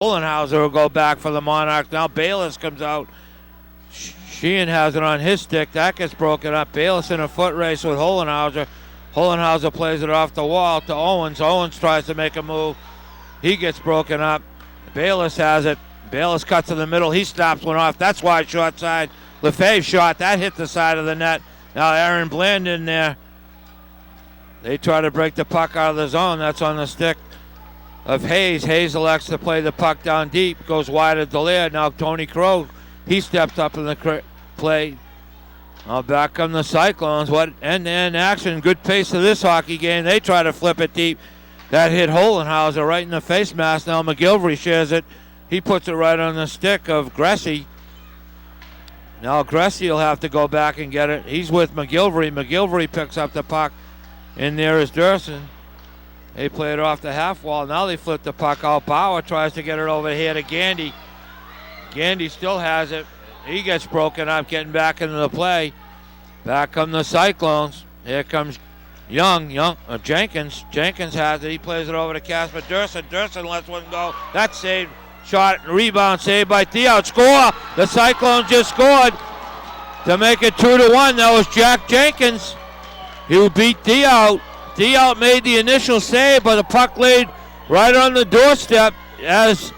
Hohenhauser will go back for the Monarchs. Now Bayless comes out. Sheehan has it on his stick. That gets broken up. Bayless in a foot race with Hohenhauser. Hohenhauser plays it off the wall to Owens. Owens tries to make a move. He gets broken up. Bayless has it. Bayless cuts in the middle. He stops one off. That's wide short side. Lefebvre shot. That hit the side of the net. Now Aaron Bland in there. They try to break the puck out of the zone. That's on the stick of Hayes. Hayes elects to play the puck down deep. Goes wide of Delaire. Now Tony Crow, he steps up in the play. Now back come the Cyclones. What end-to-end action. Good pace of this hockey game. They try to flip it deep. That hit Hohenhauser right in the face mask. Now McGilvery shares it. He puts it right on the stick of Gressy. Now Gressy will have to go back and get it. He's with McGilvery. McGilvery picks up the puck. In there is Durson. They play it off the half wall. Now they flip the puck out. Bauer tries to get it over here to Gandy. Gandy still has it. He gets broken up, getting back into the play. Back come the Cyclones. Here comes Jenkins. Jenkins has it. He plays it over to Casper Durson. Durson lets one go. That's saved. Shot, rebound, saved by Thiaut. Score! The Cyclones just scored to make it 2-1. That was Jack Jenkins. He beat Thiaut. Thiaut made the initial save, but the puck laid right on the doorstep as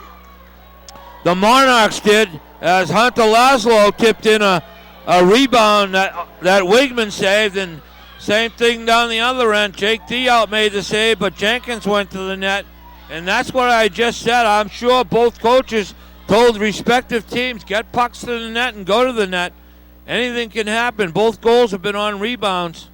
the Monarchs did, as Hunter Laszlo tipped in a rebound that Wigman saved, and same thing down the other end. Jake Thiaut made the save, but Jenkins went to the net, and that's what I just said. I'm sure both coaches told respective teams, get pucks to the net and go to the net. Anything can happen. Both goals have been on rebounds.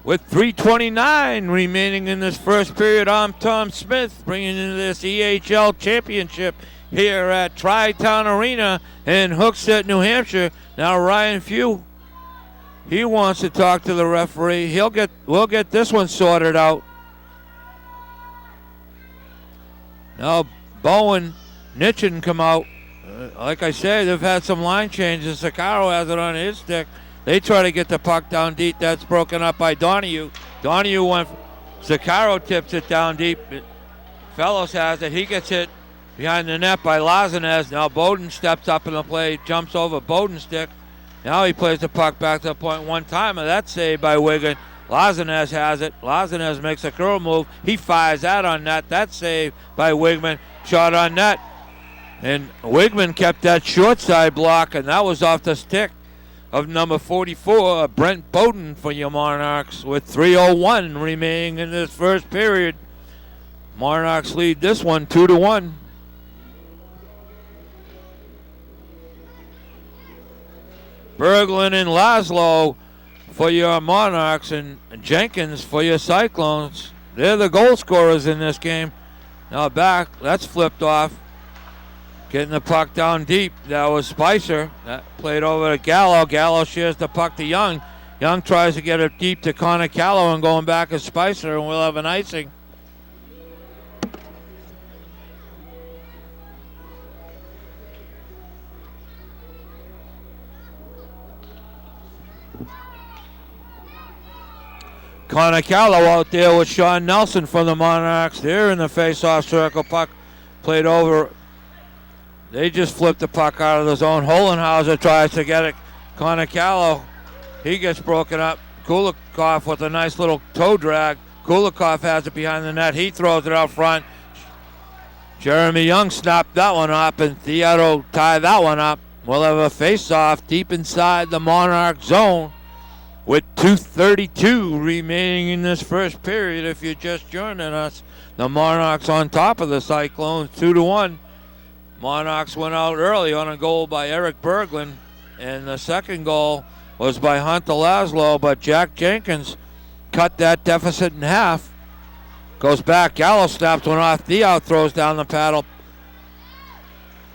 With 3:29 remaining in this first period, I'm Tom Smith, bringing in this EHL championship here at Tri-Town Arena in Hooksett, New Hampshire. Now Ryan Few, he wants to talk to the referee. We'll get this one sorted out. Now Bowen, Nitchin come out. Like I said, they've had some line changes. Sakaro has it on his stick. They try to get the puck down deep. That's broken up by Donahue. Donahue went. Sakaro tips it down deep. Fellows has it. He gets hit behind the net by Lazinez. Now Bowden steps up in the play, jumps over Bowden's stick. Now he plays the puck back to the point one time, and that's saved by Wigan. Lazinez has it. Lazinez makes a curl move. He fires that on net. That's saved by Wigman. Shot on net. And Wigman kept that short side block, and that was off the stick of number 44, Brent Bowden for your Monarchs, with 3:01 remaining in this first period. Monarchs lead this one 2-1. Berglund and Laszlo for your Monarchs, and Jenkins for your Cyclones. They're the goal scorers in this game. Now back, that's flipped off. Getting the puck down deep. That was Spicer. That played over to Gallo. Gallo shares the puck to Young. Young tries to get it deep to Connor Callow, and going back is Spicer, and we'll have an icing. Connor Callow out there with Sean Nelson from the Monarchs. They're in the face-off circle. Puck played over. They just flipped the puck out of the zone. Hohenhauser tries to get it. Connor Callow, he gets broken up. Kulikov with a nice little toe drag. Kulikov has it behind the net. He throws it out front. Jeremy Young snapped that one up, and Theodore tied that one up. We'll have a face-off deep inside the Monarch zone with 2:32 remaining in this first period. If you're just joining us, the Monarchs on top of the Cyclones, 2-1. Monarchs went out early on a goal by Eric Berglund, and the second goal was by Hunter Laszlo, but Jack Jenkins cut that deficit in half. Goes back, Gallo snaps one off, Thiaut throws down the paddle.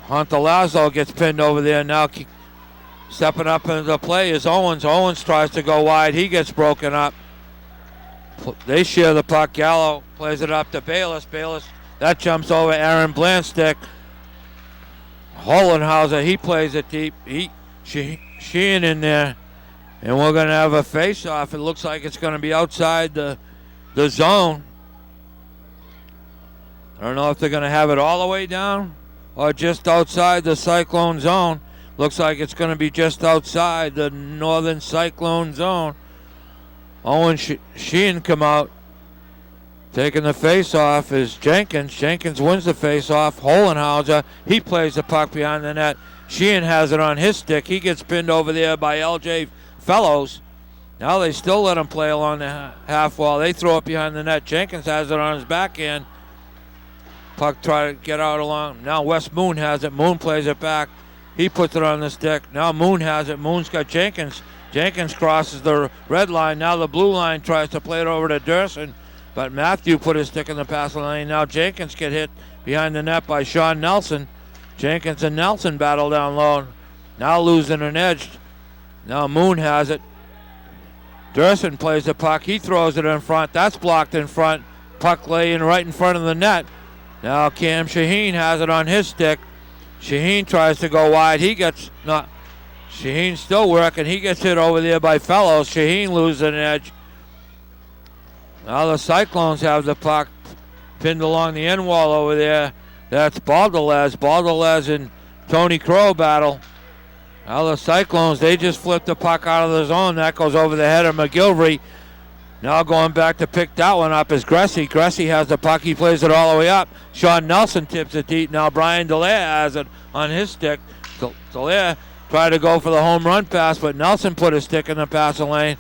Hunter Laszlo gets pinned over there. Now stepping up into the play is Owens. Owens tries to go wide, he gets broken up. They share the puck, Gallo plays it up to Bayless. Bayless, that jumps over Aaron Blandstick. Hohenhauser, he plays it deep. Sheehan in there. And we're going to have a face-off. It looks like it's going to be outside the zone. I don't know if they're going to have it all the way down or just outside the Cyclone zone. Looks like it's going to be just outside the northern Cyclone zone. Owen Sheehan come out. Taking the face-off is Jenkins. Jenkins wins the face-off. Hohenhauser, he plays the puck behind the net. Sheehan has it on his stick. He gets pinned over there by L.J. Fellows. Now they still let him play along the half wall. They throw it behind the net. Jenkins has it on his backhand. Puck try to get out along. Now Wes Moon has it. Moon plays it back. He puts it on the stick. Now Moon has it. Moon's got Jenkins. Jenkins crosses the red line. Now the blue line tries to play it over to Durson. But Matthew put his stick in the passing lane. Now Jenkins get hit behind the net by Sean Nelson. Jenkins and Nelson battle down low. Now losing an edge. Now Moon has it. Durson plays the puck. He throws it in front. That's blocked in front. Puck laying right in front of the net. Now Cam Shaheen has it on his stick. Shaheen tries to go wide. He gets not. Shaheen's still working. He gets hit over there by Fellows. Shaheen loses an edge. Now the Cyclones have the puck pinned along the end wall over there. That's Baldelez. Baldelez and Tony Crow battle. Now the Cyclones, they just flip the puck out of the zone. That goes over the head of McGilvery. Now going back to pick that one up is Gressy. Gressy has the puck. He plays it all the way up. Sean Nelson tips it deep. Now Brian Dallaire has it on his stick. Dallaire tried to go for the home run pass, but Nelson put his stick in the passing lane.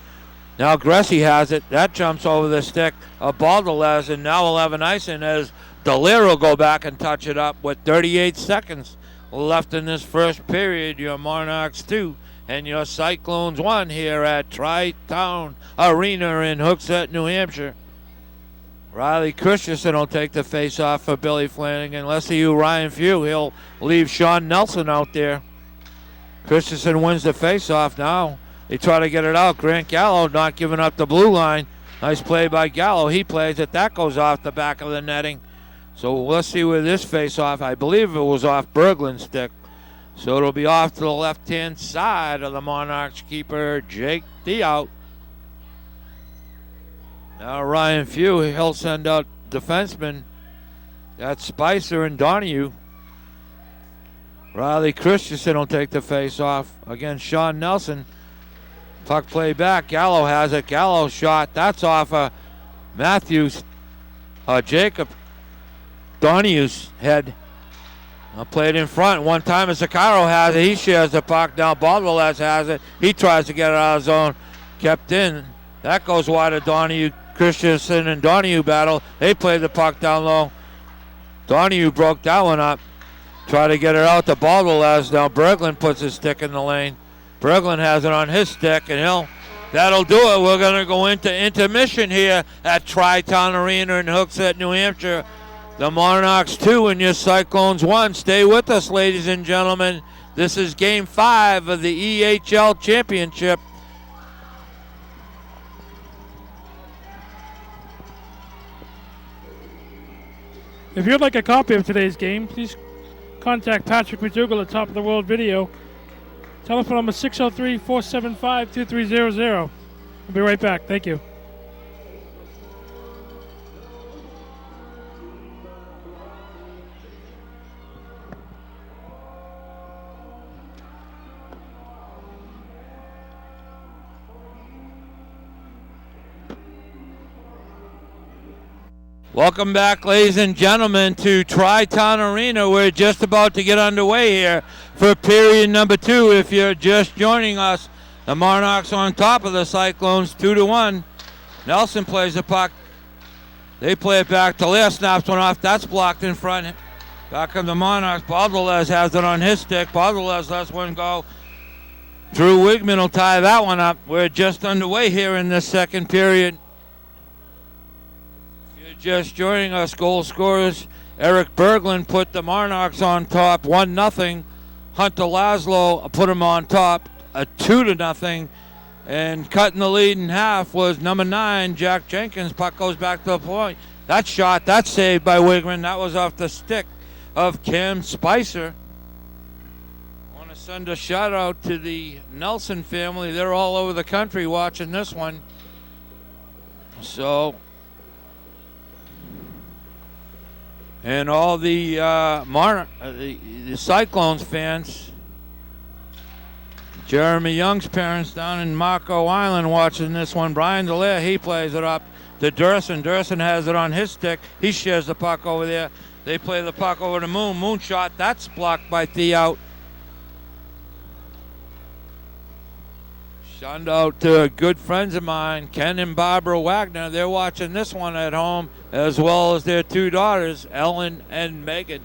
Now Gressy has it. That jumps over the stick of Baldelez, and now we'll have an icing as Dallaire will go back and touch it up with 38 seconds left in this first period. Your Monarchs 2 and your Cyclones 1 here at Tri-Town Arena in Hooksett, New Hampshire. Riley Christensen will take the face-off for Billy Flanagan. Let's see who Ryan Few. He'll leave Sean Nelson out there. Christensen wins the face-off now. They try to get it out. Grant Gallo not giving up the blue line. Nice play by Gallo. He plays it. That goes off the back of the netting. So let's see where this face-off, I believe it was off Berglund's stick. So it'll be off to the left-hand side of the Monarchs keeper, Jake D out. Now Ryan Few, he'll send out defensemen. That's Spicer and Donahue. Riley Christensen will take the face-off against Sean Nelson. Puck play back. Gallo has it. Gallo shot. That's off of Matthews. Jacob Donahue's head. Played in front. One time Sakaro has it. He shares the puck. Now Baldelez has it. He tries to get it out of zone. Kept in. That goes wide of Donahue. Christensen and Donahue battle. They played the puck down low. Donahue broke that one up. Try to get it out to Baldelez. Now Berglund puts his stick in the lane. Berglund has it on his stick, and that'll do it. We're going to go into intermission here at Tri-Town Arena in Hooksett, New Hampshire. The Monarchs 2 and your Cyclones 1. Stay with us, ladies and gentlemen. This is Game 5 of the EHL Championship. If you'd like a copy of today's game, please contact Patrick McDougall at Top of the World Video. Telephone number 603-475-2300. We'll be right back. Thank you. Welcome back, ladies and gentlemen, to Tri-Town Arena. We're just about to get underway here for period number 2. If you're just joining us, the Monarchs on top of the Cyclones 2-1. Nelson plays the puck. They play it back. Dallaire snaps one off. That's blocked in front. Back of the Monarchs. Baldelez has it on his stick. Baldelez lets one go. Drew Wigman will tie that one up. We're just underway here in this second period. Just joining us, goal scorers. Eric Berglund put the Monarchs on top, 1-0. Hunter Laszlo put him on top, 2-0. And cutting the lead in half was number 9, Jack Jenkins. Puck goes back to the point. That shot, that's saved by Wigman. That was off the stick of Cam Spicer. I want to send a shout out to the Nelson family. They're all over the country watching this one. So and all the the Cyclones fans. Jeremy Young's parents down in Marco Island watching this one. Brian Dallaire, he plays it up to Durson. Durson has it on his stick. He shares the puck over there. They play the puck over to Moon. Moon shot. That's blocked by Theo. Shunned out to good friends of mine, Ken and Barbara Wagner. They're watching this one at home, as well as their two daughters, Ellen and Megan.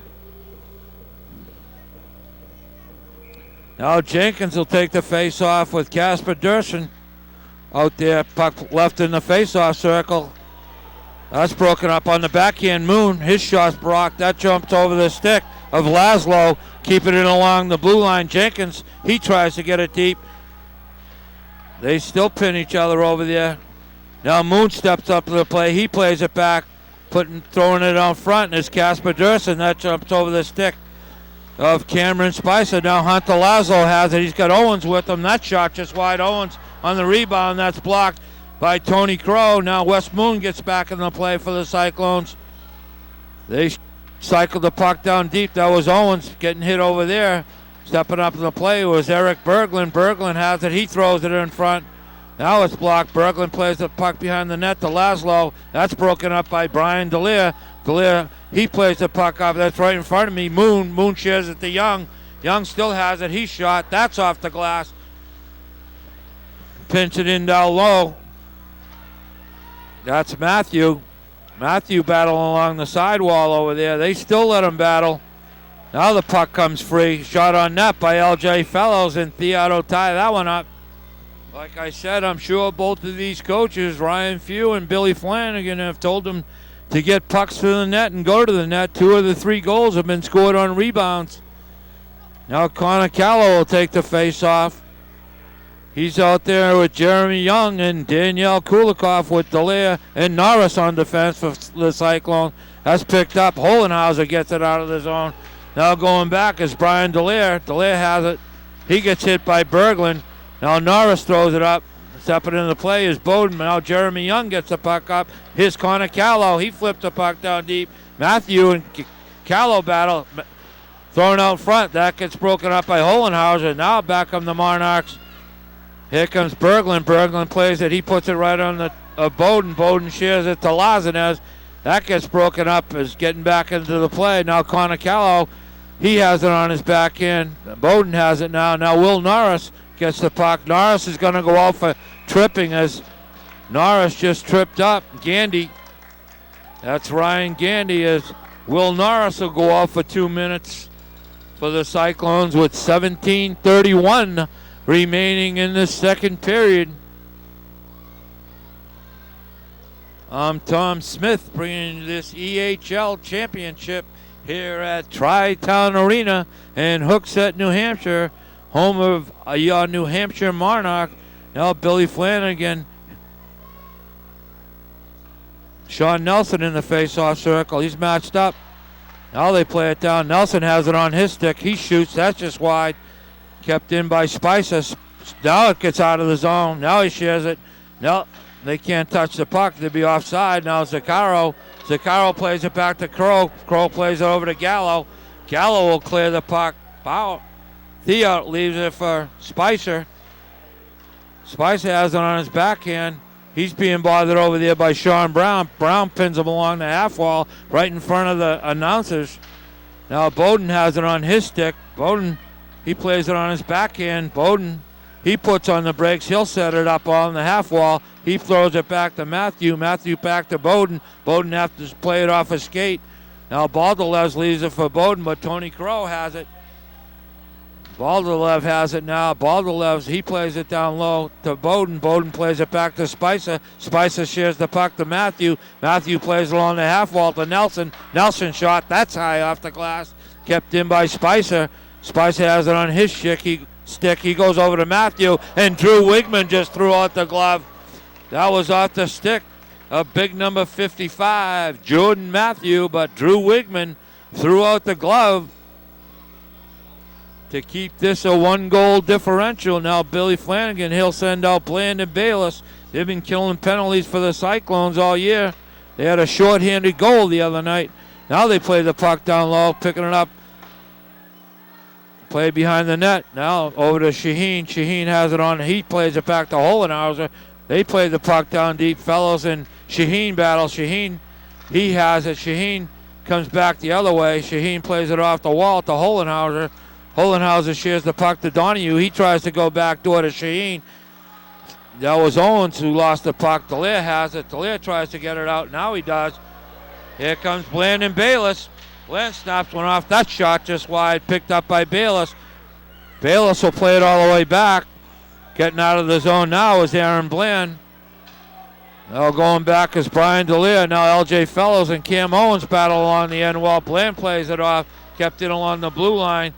Now Jenkins will take the face-off with Casper Durson out there. Puck left in the face-off circle. That's broken up on the backhand. Moon, his shot's blocked. That jumps over the stick of Laszlo, keeping it along the blue line. Jenkins, he tries to get it deep. They still pin each other over there. Now Moon steps up to the play. He plays it back, throwing it on front. And it's Casper Durson. That jumps over the stick of Cameron Spicer. Now Hunter Laszlo has it. He's got Owens with him. That shot just wide. Owens on the rebound. That's blocked by Tony Crow. Now Wes Moon gets back in the play for the Cyclones. They cycled the puck down deep. That was Owens getting hit over there. Stepping up in the play was Eric Berglund. Berglund has it. He throws it in front. Now it's blocked. Berglund plays the puck behind the net to Laszlo. That's broken up by Brian Dallaire. Dallaire, he plays the puck up. That's right in front of me. Moon shares it to Young. Young still has it. He shot. That's off the glass. Pinch it in down low. That's Matthew. Matthew battling along the sidewall over there. They still let him battle. Now the puck comes free. Shot on net by L.J. Fellows, and Theodore tie that one up. Like I said, I'm sure both of these coaches, Ryan Few and Billy Flanagan, have told them to get pucks to the net and go to the net. 2 of the 3 goals have been scored on rebounds. Now Connor Callow will take the face-off. He's out there with Jeremy Young and Danielle Kulikov with Dallaire and Norris on defense for the Cyclone. That's picked up. Hohenhauser gets it out of the zone. Now going back is Brian Dallaire. Dallaire has it. He gets hit by Berglund. Now Norris throws it up. Stepping into the play is Bowden. Now Jeremy Young gets the puck up. Here's Connor Callow. He flips the puck down deep. Matthew and Callow battle. Thrown out front. That gets broken up by Hohenhauser. Now back come the Monarchs. Here comes Berglund. Berglund plays it. He puts it right on the Bowden. Bowden shares it to Lazinez. That gets broken up. Is getting back into the play. Now Connor Callow, he has it on his backhand. Bowden has it now. Now Will Norris gets the puck. Norris is going to go out for tripping as Norris just tripped up. Gandy. That's Ryan Gandy as Will Norris will go off for 2 minutes for the Cyclones with 17:31 remaining in the second period. I'm Tom Smith bringing this EHL championship here at Tri-Town Arena in Hooksett, New Hampshire, home of your New Hampshire Monarch. Now Billy Flanagan. Sean Nelson in the face-off circle. He's matched up. Now they play it down. Nelson has it on his stick. He shoots. That's just wide. Kept in by Spicer. Now it gets out of the zone. Now he shares it. No, they can't touch the puck. They'll be offside. Now Zaccaro. Zaccaro plays it back to Crow. Crow plays it over to Gallo. Gallo will clear the puck. Power. Theo leaves it for Spicer. Spicer has it on his backhand. He's being bothered over there by Sean Brown. Brown pins him along the half wall right in front of the announcers. Now Bowden has it on his stick. Bowden, he plays it on his backhand. Bowden, he puts on the brakes. He'll set it up on the half wall. He throws it back to Matthew. Matthew back to Bowden. Bowden has to play it off his skate. Now Baldolev leaves it for Bowden, but Tony Crow has it. Baldolev has it now. Baldolev, he plays it down low to Bowden. Bowden plays it back to Spicer. Spicer shares the puck to Matthew. Matthew plays along the half wall to Nelson. Nelson shot. That's high off the glass. Kept in by Spicer. Spicer has it on his stick. He goes over to Matthew, and Drew Wigman just threw out the glove. That was off the stick of big number 55, Jordan Matthew, but Drew Wigman threw out the glove to keep this a 1-goal differential. Now Billy Flanagan, he'll send out Bland and Bayless. They've been killing penalties for the Cyclones all year. They had a shorthanded goal the other night. Now they play the puck down low, picking it up. Play behind the net. Now over to Shaheen. Shaheen has it on. He plays it back to Hohenhauser. They play the puck down deep. Fellows and Shaheen battle. Shaheen, he has it. Shaheen comes back the other way. Shaheen plays it off the wall to Hohenhauser. Hohenhauser shares the puck to Donahue. He tries to go back door to Shaheen. That was Owens who lost the puck. Dallaire has it. Dallaire tries to get it out. Now he does. Here comes Blandon Bayless. Bland snaps one off. That shot just wide, picked up by Bayless. Bayless will play it all the way back. Getting out of the zone now is Aaron Bland. Now going back is Brian Dallaire. Now L.J. Fellows and Cam Owens battle along the end wall. Bland plays it off. Kept it along the blue line.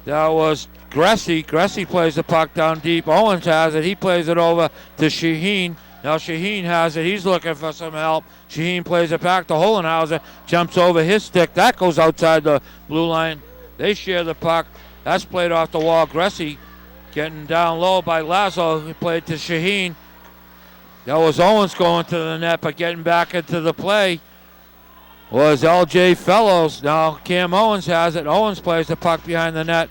That was Gressy. Gressy plays the puck down deep. Owens has it. He plays it over to Shaheen. Now Shaheen has it. He's looking for some help. Shaheen plays it back to Hohenhauser. Jumps over his stick. That goes outside the blue line. They share the puck. That's played off the wall. Gressy getting down low by Lazo. He played to Shaheen. That was Owens going to the net, but getting back into the play was L.J. Fellows. Now Cam Owens has it. Owens plays the puck behind the net.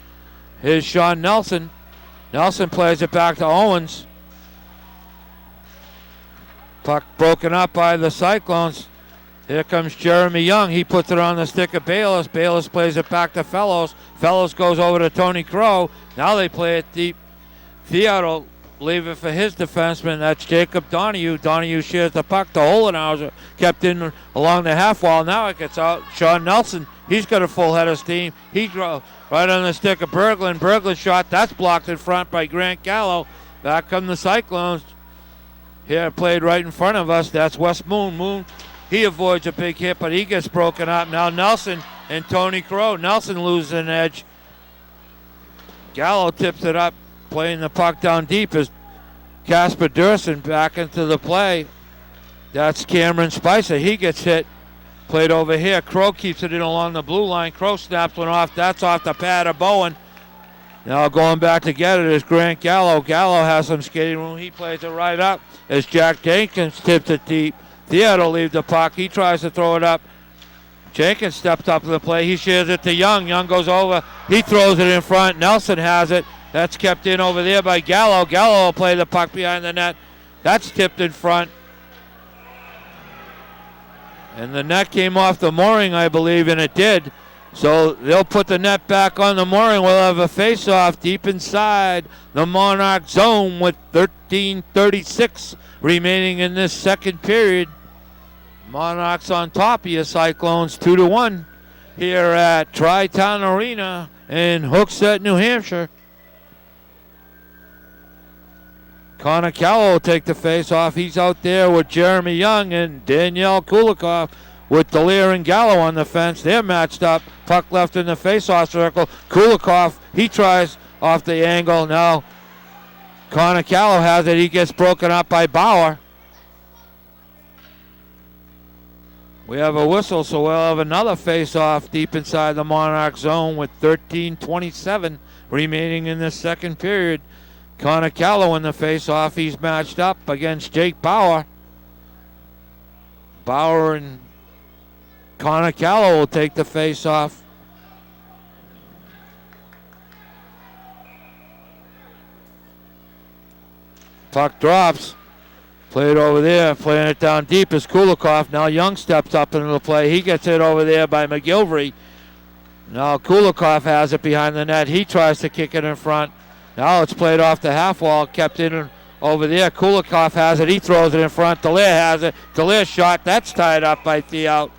Here's Sean Nelson. Nelson plays it back to Owens. Puck broken up by the Cyclones. Here comes Jeremy Young. He puts it on the stick of Bayless. Bayless plays it back to Fellows. Fellows goes over to Tony Crow. Now they play it deep. Theodore leave it for his defenseman. That's Jacob Donahue. Donahue shares the puck to Hohenhauser. Kept in along the half wall. Now it gets out. Sean Nelson, he's got a full head of steam. He drove right on the stick of Berglund. Berglund shot. That's blocked in front by Grant Gallo. Back come the Cyclones. Here played right in front of us. That's Wes Moon. Moon, he avoids a big hit, but he gets broken up. Now Nelson and Tony Crow. Nelson loses an edge. Gallo tips it up, playing the puck down deep as Casper Durson back into the play. That's Cameron Spicer. He gets hit. Played over here. Crow keeps it in along the blue line. Crow snaps one off. That's off the pad of Bowen. Now going back to get it is Grant Gallo. Gallo has some skating room. He plays it right up as Jack Jenkins tips it deep. Theodore leaves the puck. He tries to throw it up. Jenkins steps up to the play. He shares it to Young. Young goes over. He throws it in front. Nelson has it. That's kept in over there by Gallo. Gallo will play the puck behind the net. That's tipped in front. And the net came off the mooring, I believe, and it did. So they'll put the net back on the mooring. We'll have a face-off deep inside the Monarch zone with 13:36 remaining in this second period. Monarchs on top of you, Cyclones 2-1 here at Tri-Town Arena in Hooksett, New Hampshire. Connor Callow will take the face-off. He's out there with Jeremy Young and Danielle Kulikov with Dallaire and Gallo on the fence. They're matched up. Puck left in the face-off circle. Kulikov, he tries off the angle. Now Connor Callow has it. He gets broken up by Bauer. We have a whistle, so we'll have another face-off deep inside the Monarch zone with 13:27 remaining in the second period. Connor Callow in the face-off. He's matched up against Jake Bauer. Bauer and Connor Callow will take the face-off. Puck drops. Played over there, playing it down deep is Kulikov. Now Young steps up into the play. He gets hit over there by McGilvery. Now Kulikov has it behind the net. He tries to kick it in front. Now it's played off the half wall, kept in over there. Kulikov has it. He throws it in front. Dallaire has it. Dallaire shot. That's tied up by Theout.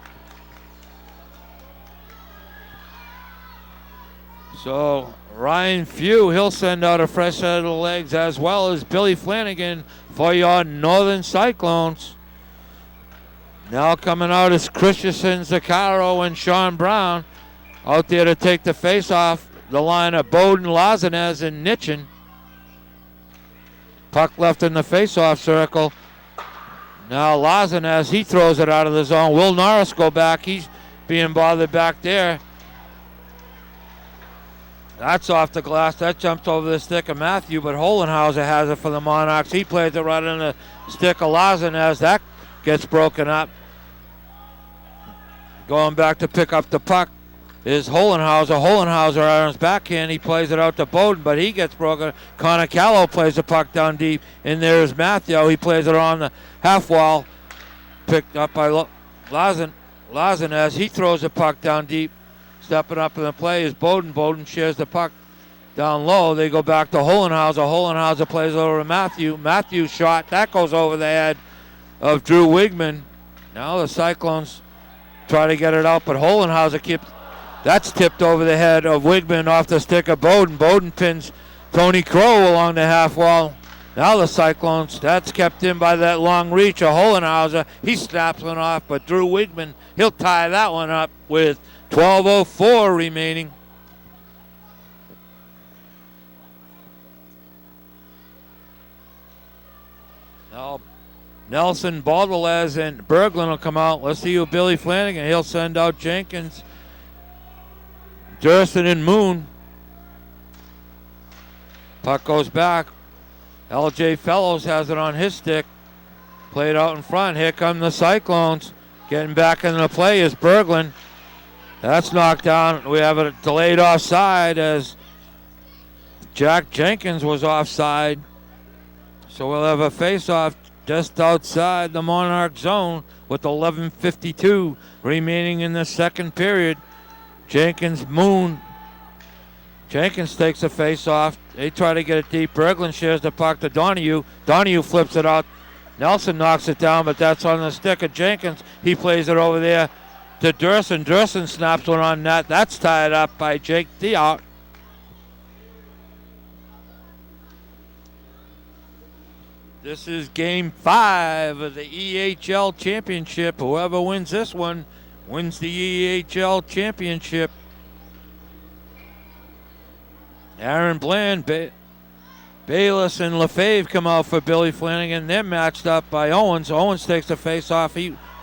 So Ryan Few, he'll send out a fresh set of the legs, as well as Billy Flanagan for your Northern Cyclones. Now coming out is Christensen, Zaccaro, and Sean Brown out there to take the face off the line of Bowden, Lazinez, and Nitchin. Puck left in the face-off circle. Now Lazinez, he throws it out of the zone. Will Norris go back. He's being bothered back there. That's off the glass. That jumps over the stick of Matthew, but Hohenhauser has it for the Monarchs. He plays it right in the stick of Lazinez. That gets broken up. Going back to pick up the puck is Hohenhauser. Hohenhauser on his backhand. He plays it out to Bowden, but he gets broken. Connor Callow plays the puck down deep. And there's Matthew. He plays it on the half wall. Picked up by Lazanes. He throws the puck down deep. Stepping up in the play is Bowden. Bowden shares the puck down low. They go back to Hohenhauser. Hohenhauser plays over to Matthew. Matthew's shot. That goes over the head of Drew Wigman. Now the Cyclones try to get it out, but Hohenhauser keeps. That's tipped over the head of Wigman off the stick of Bowden. Bowden pins Tony Crow along the half wall. Now the Cyclones, that's kept in by that long reach of Hohenhauser. He snaps one off, but Drew Wigman, he'll tie that one up with 12:04 remaining. Now Nelson, Baldwelez, and Berglund will come out. Let's see who Billy Flanagan. He'll send out Jenkins, Durston, and Moon. Puck goes back. L.J. Fellows has it on his stick. Played out in front. Here come the Cyclones. Getting back into the play is Berglund. That's knocked down. We have a delayed offside as Jack Jenkins was offside. So we'll have a face-off just outside the Monarch zone with 11:52 remaining in the second period. Jenkins, Moon. Jenkins takes a face-off. They try to get it deep. Berglund shares the puck to Donahue. Donahue flips it out. Nelson knocks it down, but that's on the stick of Jenkins. He plays it over there to Durston. Durston snaps one on net. That's tied up by Jake Diot. This is game 5 of the EHL championship. Whoever wins this one wins the EHL championship. Aaron Bland, Bayless, and Lefebvre come out for Billy Flanagan. They're matched up by Owens. Owens takes the face-off.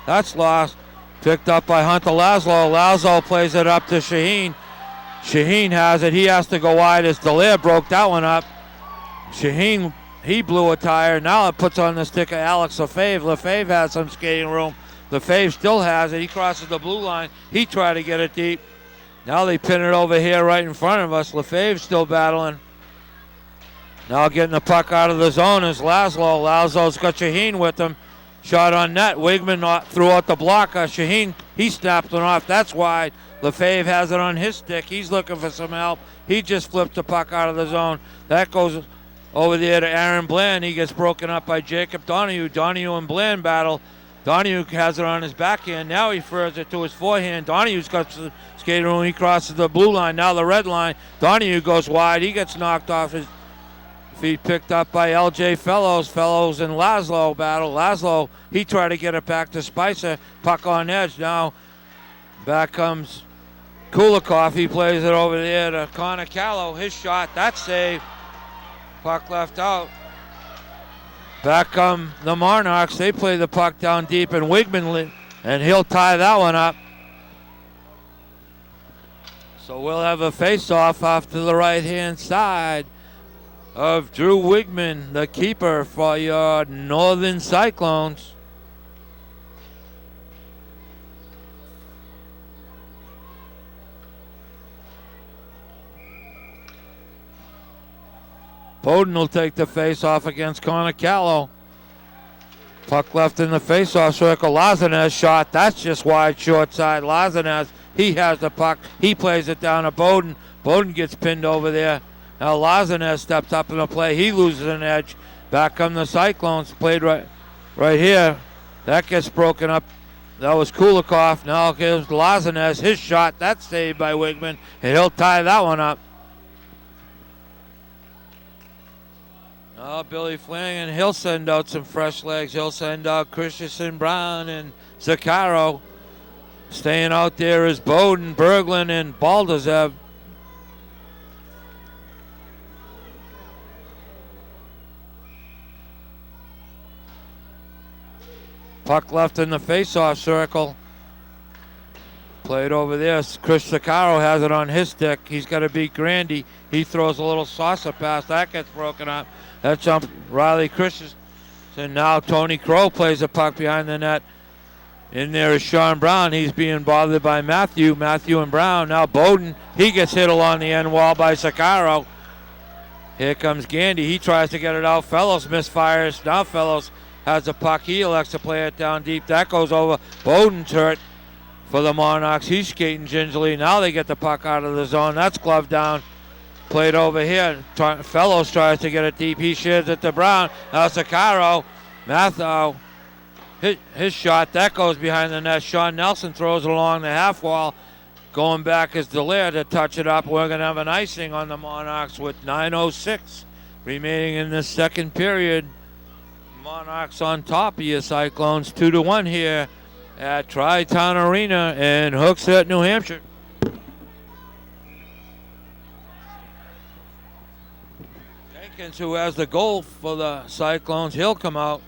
That's lost. Picked up by Hunter Laszlo. Laszlo plays it up to Shaheen. Shaheen has it. He has to go wide as Dallaire broke that one up. Shaheen, he blew a tire. Now it puts on the stick of Alex Lefebvre. Lefebvre has some skating room. Lefebvre still has it. He crosses the blue line. He tried to get it deep. Now they pin it over here right in front of us. Lefebvre's still battling. Now getting the puck out of the zone is Laszlo. Laszlo's got Shaheen with him. Shot on net. Wigman threw out the blocker. Shaheen, he snapped it off. That's wide. Lefebvre has it on his stick. He's looking for some help. He just flipped the puck out of the zone. That goes over there to Aaron Bland. He gets broken up by Jacob Donahue. Donahue and Bland battle. Donahue has it on his backhand. Now he throws it to his forehand. Donahue's got the skating room. He crosses the blue line. Now the red line. Donahue goes wide. He gets knocked off his feet, picked up by L.J. Fellows. Fellows and Laszlo battle. Laszlo, he tried to get it back to Spicer. Puck on edge. Now back comes Kulikov. He plays it over there to Connor Callow. His shot. That save. Puck left out. Back come the Monarchs. They play the puck down deep, and Wigman, and he'll tie that one up. So we'll have a face-off off to the right-hand side of Drew Wigman, the keeper for your Northern Cyclones. Bowden will take the face-off against Connor Callow. Puck left in the face-off circle. Lazanes shot. That's just wide, short side. Lazanes, he has the puck. He plays it down to Bowden. Bowden gets pinned over there. Now Lazanes steps up in the play. He loses an edge. Back come the Cyclones. Played right here. That gets broken up. That was Kulikov. Now here's Lazanes. His shot. That's saved by Wigman. And he'll tie that one up. Oh, Billy Flanagan, he'll send out some fresh legs. He'll send out Christensen, Brown, and Zaccaro. Staying out there is Bowden, Berglund, and Baldazev. Puck left in the face-off circle. Played over there. Chris Zaccaro has it on his stick. He's got to beat Grandy. He throws a little saucer pass. That gets broken up. That jumps Riley Christensen. Now Tony Crow plays the puck behind the net. In there is Sean Brown. He's being bothered by Matthew. Matthew and Brown. Now Bowden. He gets hit along the end wall by Sakaro. Here comes Gandy. He tries to get it out. Fellows misfires. Now Fellows has the puck. He elects to play it down deep. That goes over. Bowden's hurt for the Monarchs. He's skating gingerly. Now they get the puck out of the zone. That's gloved down. Played over here. Fellows tries to get it deep. He shares it to Brown. Now Sakaro. Matthew. His shot. That goes behind the net. Sean Nelson throws it along the half wall. Going back is Delaire to touch it up. We're going to have an icing on the Monarchs with 9:06 remaining in the second period. Monarchs on top of you, Cyclones. 2-1 here at Tri-Town Arena in Hooksett, New Hampshire. Jenkins, who has the goal for the Cyclones, he'll come out.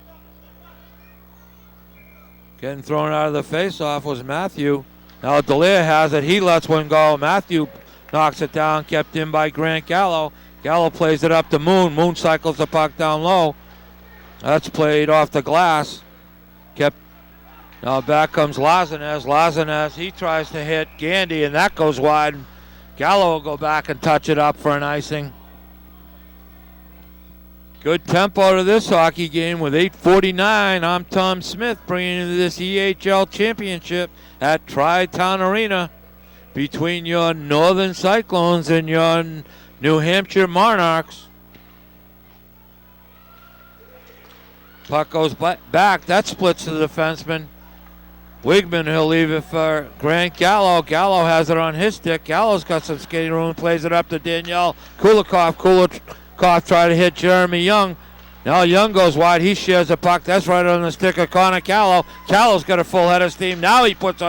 Getting thrown out of the face-off was Matthew. Now Delaire has it. He lets one go. Matthew knocks it down, kept in by Grant Gallo. Gallo plays it up to Moon. Moon cycles the puck down low. That's played off the glass. Now back comes Lazinez. Lazinez, he tries to hit Gandy, and that goes wide. Gallo will go back and touch it up for an icing. Good tempo to this hockey game with 8:49. I'm Tom Smith bringing you this EHL championship at Tri-Town Arena between your Northern Cyclones and your New Hampshire Monarchs. Puck goes back. That splits the defenseman. Wigman, he'll leave it for Grant Gallo. Gallo has it on his stick. Gallo's got some skating room, plays it up to Danielle Kulikov. Kulikov tried to hit Jeremy Young. Now Young goes wide. He shares the puck. That's right on the stick of Connor Callow. Callow's got a full head of steam. Now he puts a